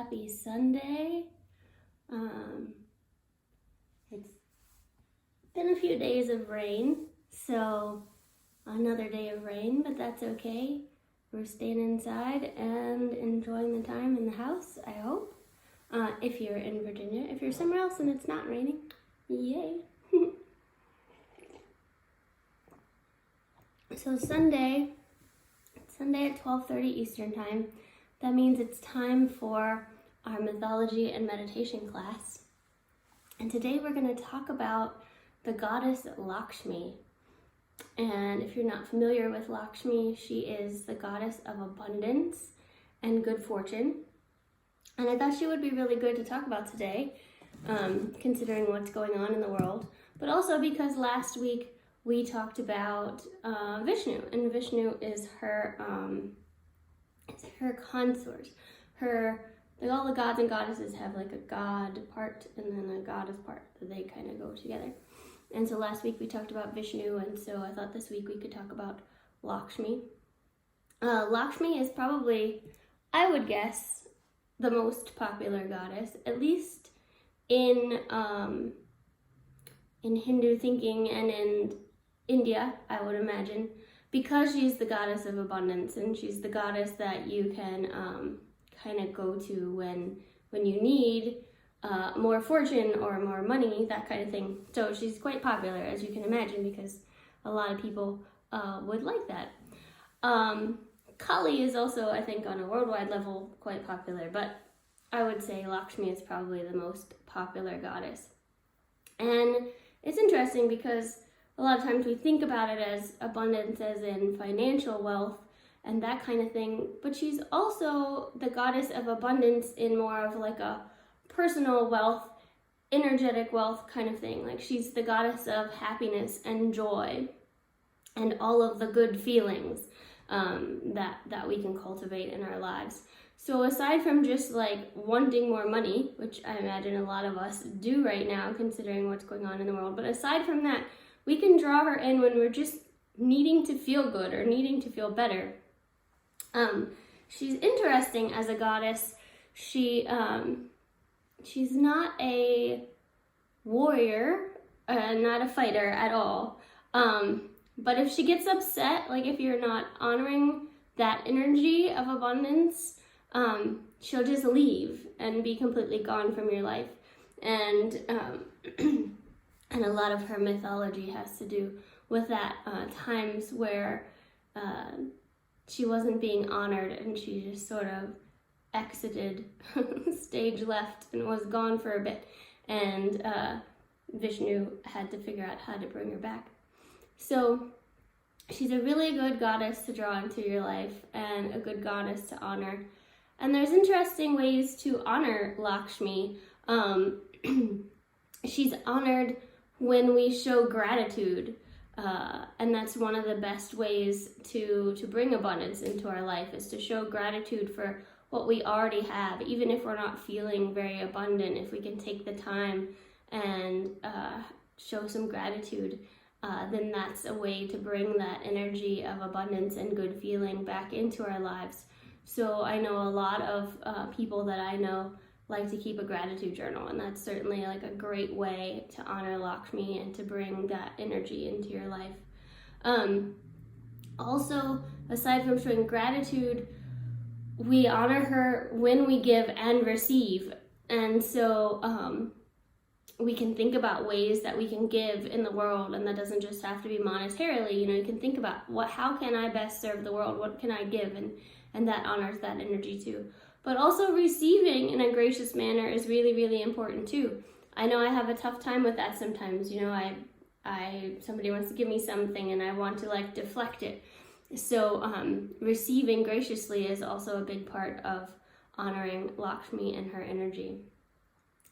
happy Sunday. It's been a few days of rain, so another day of rain, but that's okay. We're staying inside and enjoying the time in the house, I hope. If you're in Virginia. If you're somewhere else and it's not raining, yay. So Sunday at 12:30 Eastern Time, that means it's time for our mythology and meditation class. And today we're going to talk about the goddess Lakshmi. And if you're not familiar with Lakshmi, she is the goddess of abundance and good fortune. And I thought she would be really good to talk about today, considering what's going on in the world. But also because last week we talked about Vishnu, and Vishnu is her consort. All the gods and goddesses have like a god part and then a goddess part that they kind of go together. And so last week we talked about Vishnu, and so I thought this week we could talk about Lakshmi. Lakshmi is probably, I would guess, the most popular goddess, at least in Hindu thinking and in India, I would imagine, because she's the goddess of abundance, and she's the goddess that you can kind of go to when you need more fortune or more money, that kind of thing. So she's quite popular, as you can imagine, because a lot of people would like that. Kali is also, I think, on a worldwide level, quite popular, but I would say Lakshmi is probably the most popular goddess. And it's interesting because a lot of times we think about it as abundance as in financial wealth and that kind of thing, but she's also the goddess of abundance in more of like a personal wealth, energetic wealth kind of thing. Like she's the goddess of happiness and joy and all of the good feelings that we can cultivate in our lives. So aside from just like wanting more money, which I imagine a lot of us do right now considering what's going on in the world, but aside from that, we can draw her in when we're just needing to feel good or needing to feel better. She's interesting as a goddess. She's not a warrior, not a fighter at all. But if she gets upset, like if you're not honoring that energy of abundance, she'll just leave and be completely gone from your life. And and a lot of her mythology has to do with that, times where she wasn't being honored and she just sort of exited stage left and was gone for a bit, and Vishnu had to figure out how to bring her back. So she's a really good goddess to draw into your life and a good goddess to honor. And there's interesting ways to honor Lakshmi. She's honored when we show gratitude, and that's one of the best ways to bring abundance into our life, is to show gratitude for what we already have. Even if we're not feeling very abundant, if we can take the time and show some gratitude, then that's a way to bring that energy of abundance and good feeling back into our lives. So I know a lot of people that I know like to keep a gratitude journal, and that's certainly like a great way to honor Lakshmi and to bring that energy into your life. Also, aside from showing gratitude, we honor her when we give and receive. And so we can think about ways that we can give in the world, and that doesn't just have to be monetarily. You can think about how can I best serve the world? What can I give? And that honors that energy too. But also receiving in a gracious manner is really, really important too. I know I have a tough time with that sometimes. Somebody wants to give me something and I want to like deflect it. So receiving graciously is also a big part of honoring Lakshmi and her energy.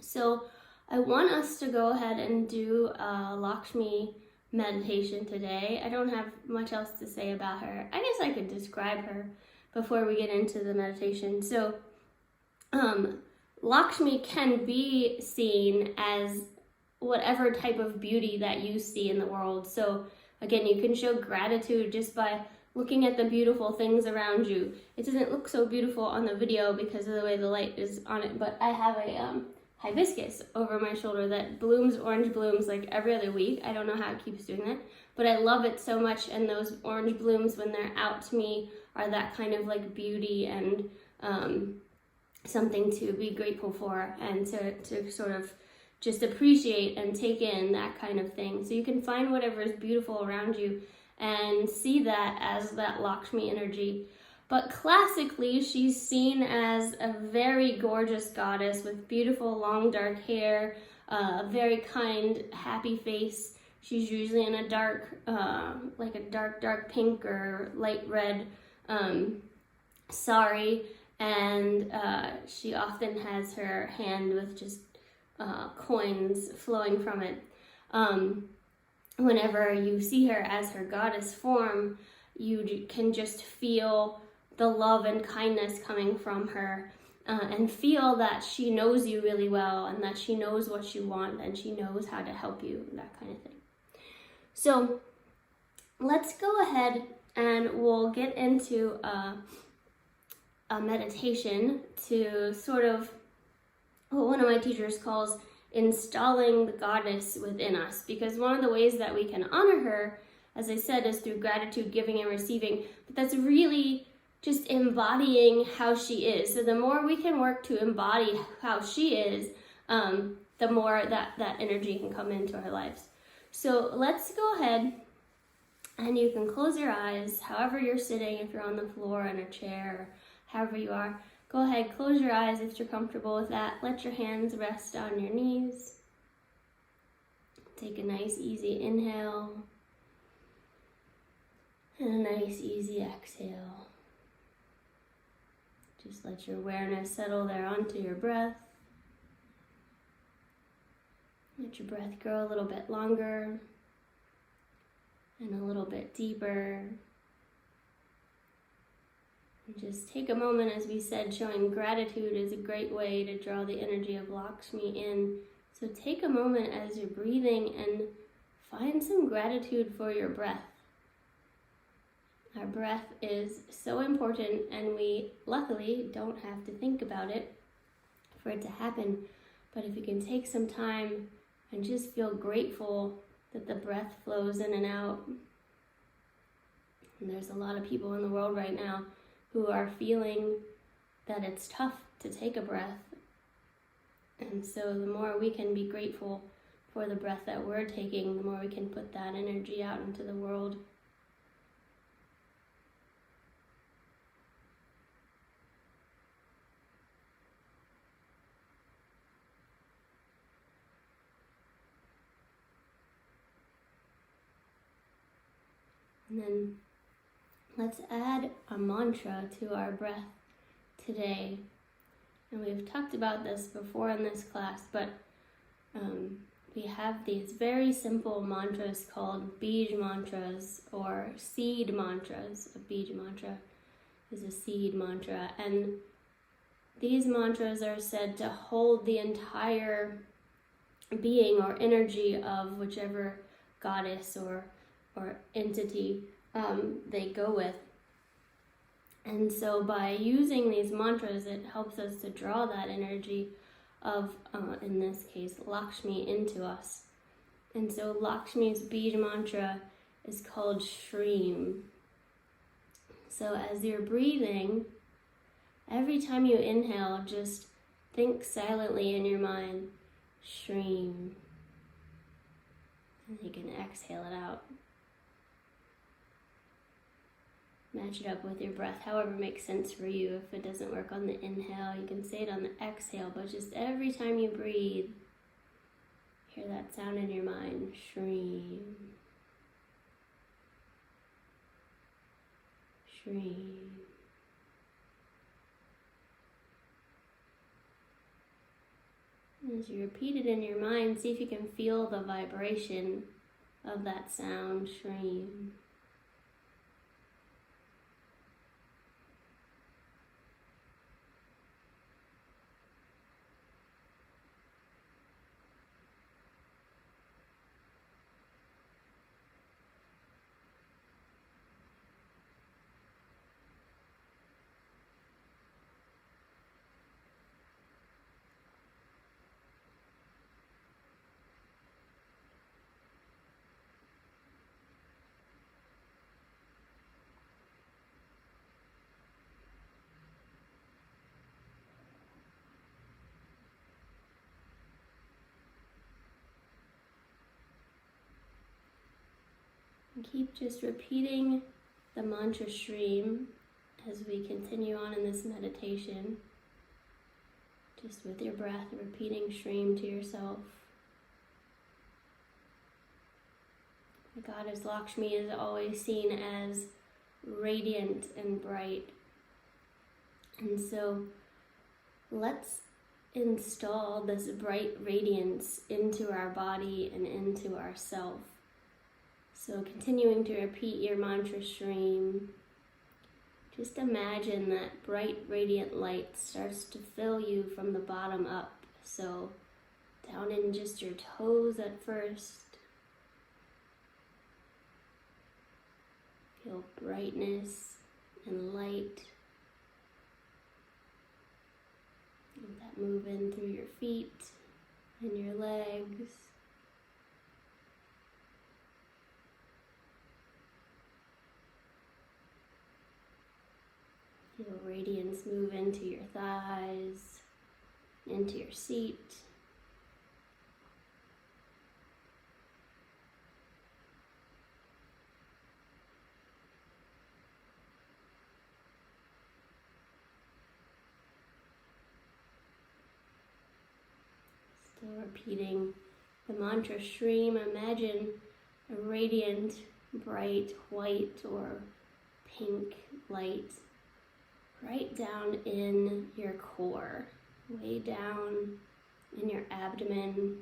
So I want us to go ahead and do a Lakshmi meditation today. I don't have much else to say about her. I guess I could describe her before we get into the meditation. So Lakshmi can be seen as whatever type of beauty that you see in the world. So again, you can show gratitude just by looking at the beautiful things around you. It doesn't look so beautiful on the video because of the way the light is on it, but I have a hibiscus over my shoulder that blooms orange blooms like every other week. I don't know how it keeps doing that, but I love it so much, and those orange blooms when they're out to me are that kind of like beauty and something to be grateful for and to sort of just appreciate and take in, that kind of thing. So you can find whatever is beautiful around you and see that as that Lakshmi energy. But classically, she's seen as a very gorgeous goddess with beautiful long dark hair, a very kind, happy face. She's usually in a dark, like a dark pink or light red sari, and she often has her hand with just coins flowing from it. Whenever you see her as her goddess form, you can just feel the love and kindness coming from her, and feel that she knows you really well and that she knows what you want and she knows how to help you, that kind of thing. So let's go ahead and we'll get into a meditation to sort of what one of my teachers calls installing the goddess within us, because one of the ways that we can honor her, as I said, is through gratitude, giving and receiving, but that's really just embodying how she is. So the more we can work to embody how she is, the more that energy can come into our lives. So let's go ahead, and you can close your eyes however you're sitting, if you're on the floor in a chair, or however you are. Go ahead, close your eyes if you're comfortable with that. Let your hands rest on your knees. Take a nice easy inhale and a nice easy exhale. Just let your awareness settle there onto your breath. Let your breath grow a little bit longer and a little bit deeper. And just take a moment, as we said, showing gratitude is a great way to draw the energy of Lakshmi in. So take a moment as you're breathing and find some gratitude for your breath. Our breath is so important, and we luckily don't have to think about it for it to happen. But if you can take some time and just feel grateful that the breath flows in and out. And there's a lot of people in the world right now who are feeling that it's tough to take a breath. And so the more we can be grateful for the breath that we're taking, the more we can put that energy out into the world. And then let's add a mantra to our breath today. And we've talked about this before in this class, but we have these very simple mantras called Bij mantras or seed mantras. A Bij mantra is a seed mantra. And these mantras are said to hold the entire being or energy of whichever goddess or entity they go with. And so by using these mantras, it helps us to draw that energy of, in this case, Lakshmi into us. And so Lakshmi's Bij mantra is called Shreem. So as you're breathing, every time you inhale, just think silently in your mind, Shreem. And you can exhale it out. Match it up with your breath, however makes sense for you. If it doesn't work on the inhale, you can say it on the exhale, but just every time you breathe, hear that sound in your mind, Shreem. Shreem. As you repeat it in your mind, see if you can feel the vibration of that sound, Shreem. And keep just repeating the mantra stream as we continue on in this meditation. Just with your breath, repeating stream to yourself. The Goddess Lakshmi is always seen as radiant and bright. And so let's install this bright radiance into our body and into ourself. So continuing to repeat your mantra stream, just imagine that bright radiant light starts to fill you from the bottom up. So down in just your toes at first. Feel brightness and light. Let that move in through your feet and your legs. Feel radiance move into your thighs, into your seat. Still repeating the mantra stream. Imagine a radiant, bright white or pink light right down in your core, way down in your abdomen,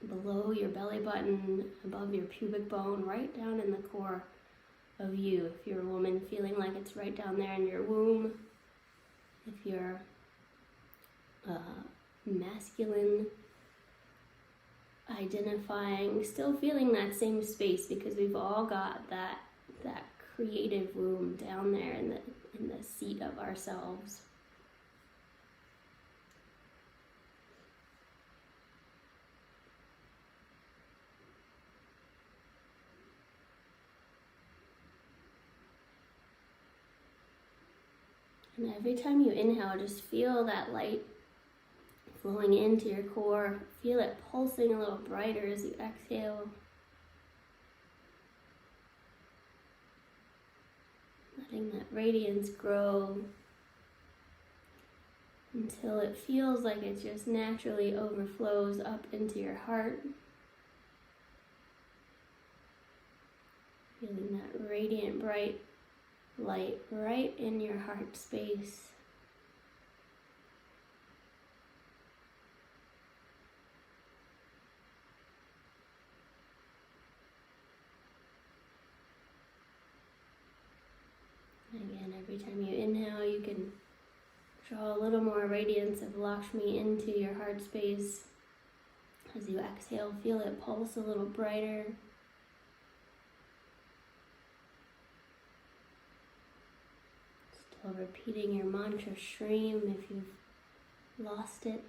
below your belly button, above your pubic bone, right down in the core of you. If you're a woman, feeling like it's right down there in your womb. If you're masculine, identifying, still feeling that same space, because we've all got that creative womb down there in the seat of ourselves. And every time you inhale, just feel that light flowing into your core. Feel it pulsing a little brighter as you exhale. Letting that radiance grow until it feels like it just naturally overflows up into your heart. Feeling that radiant, bright light right in your heart space. Again, every time you inhale, you can draw a little more radiance of Lakshmi into your heart space. As you exhale, feel it pulse a little brighter. Still repeating your mantra stream if you've lost it.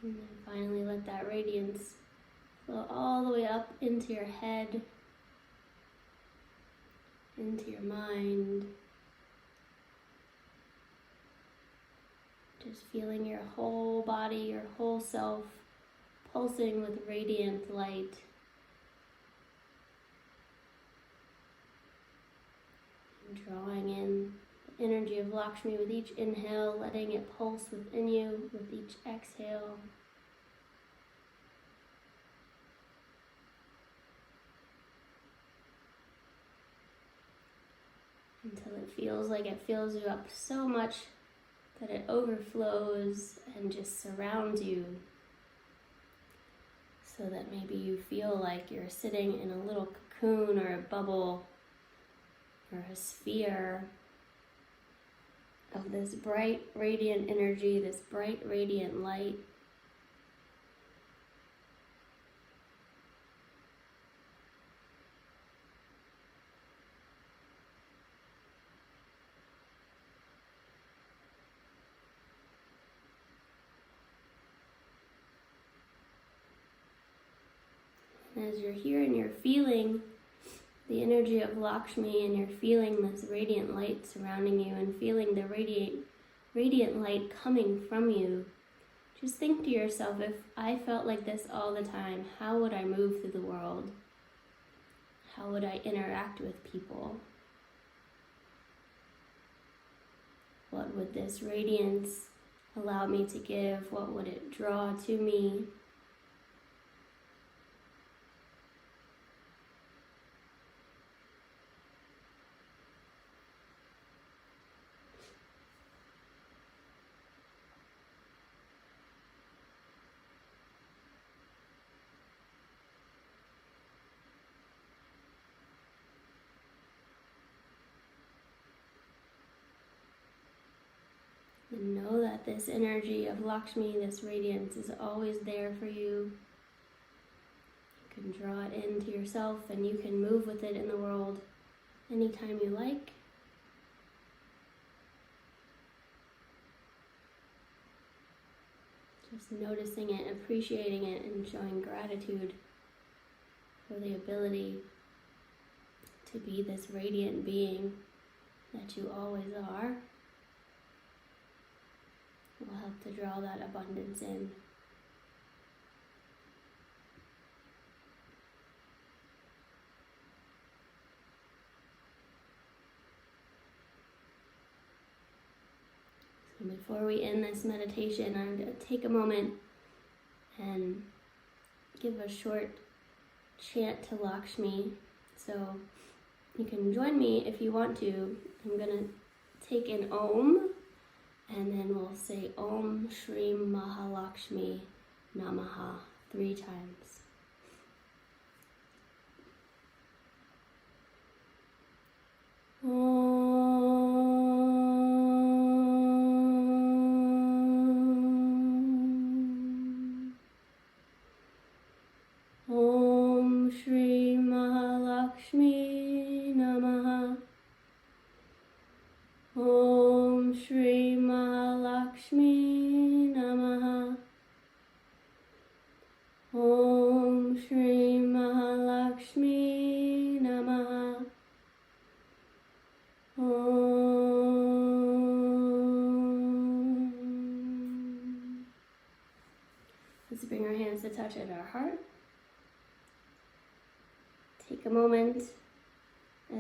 And then finally let that radiance flow all the way up into your head, into your mind. Just feeling your whole body, your whole self pulsing with radiant light. And drawing in the energy of Lakshmi with each inhale, letting it pulse within you with each exhale. Until it feels like it fills you up so much that it overflows and just surrounds you, so that maybe you feel like you're sitting in a little cocoon or a bubble or a sphere of this bright, radiant energy, this bright, radiant light. And as you're here and you're feeling the energy of Lakshmi and you're feeling this radiant light surrounding you and feeling the radiant light coming from you, Just think to yourself, if I felt like this all the time, how would I move through the world? How would I interact with people? What would this radiance allow me to give? What would it draw to me? And know that this energy of Lakshmi, this radiance, is always there for you. You can draw it into yourself and you can move with it in the world anytime you like. Just noticing it, appreciating it, and showing gratitude for the ability to be this radiant being that you always are. Will help to draw that abundance in. So before we end this meditation, I'm going to take a moment and give a short chant to Lakshmi. So you can join me if you want to. I'm going to take an Om, and then we'll say Om Shri Mahalakshmi Namaha 3 times. Om Shri Mahalakshmi Namaha. Om Shri Mahalakshmi Namaha. Om Shri Mahalakshmi Namaha. Om. Let's bring our hands to touch at our heart. Take a moment.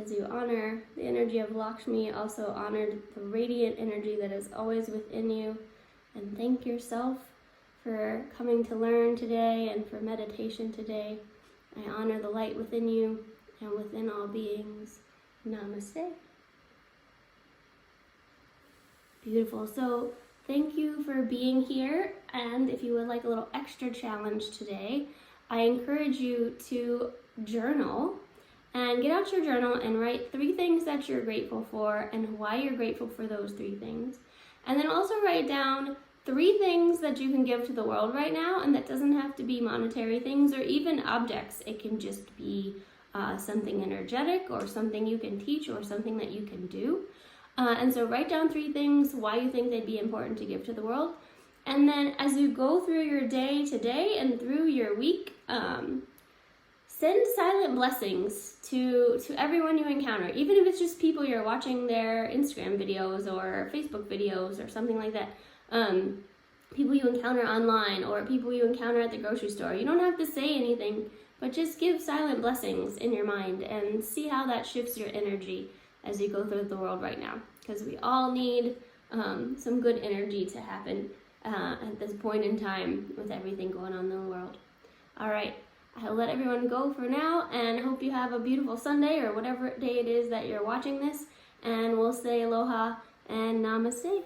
As you honor the energy of Lakshmi, also honor the radiant energy that is always within you, and thank yourself for coming to learn today and for meditation today. I honor the light within you and within all beings. Namaste. Beautiful. So thank you for being here, and if you would like a little extra challenge today, I encourage you to journal. And get out your journal and write 3 things that you're grateful for and why you're grateful for those 3 things. And then also write down 3 things that you can give to the world right now, and that doesn't have to be monetary things or even objects. It can just be something energetic or something you can teach or something that you can do. And so write down 3 things, why you think they'd be important to give to the world. And then as you go through your day today and through your week, send silent blessings to everyone you encounter, even if it's just people you're watching their Instagram videos or Facebook videos or something like that. People you encounter online or people you encounter at the grocery store. You don't have to say anything, but just give silent blessings in your mind and see how that shifts your energy as you go through the world right now. Because we all need some good energy to happen at this point in time with everything going on in the world. All right. I'll let everyone go for now, and hope you have a beautiful Sunday or whatever day it is that you're watching this, and we'll say aloha and namaste.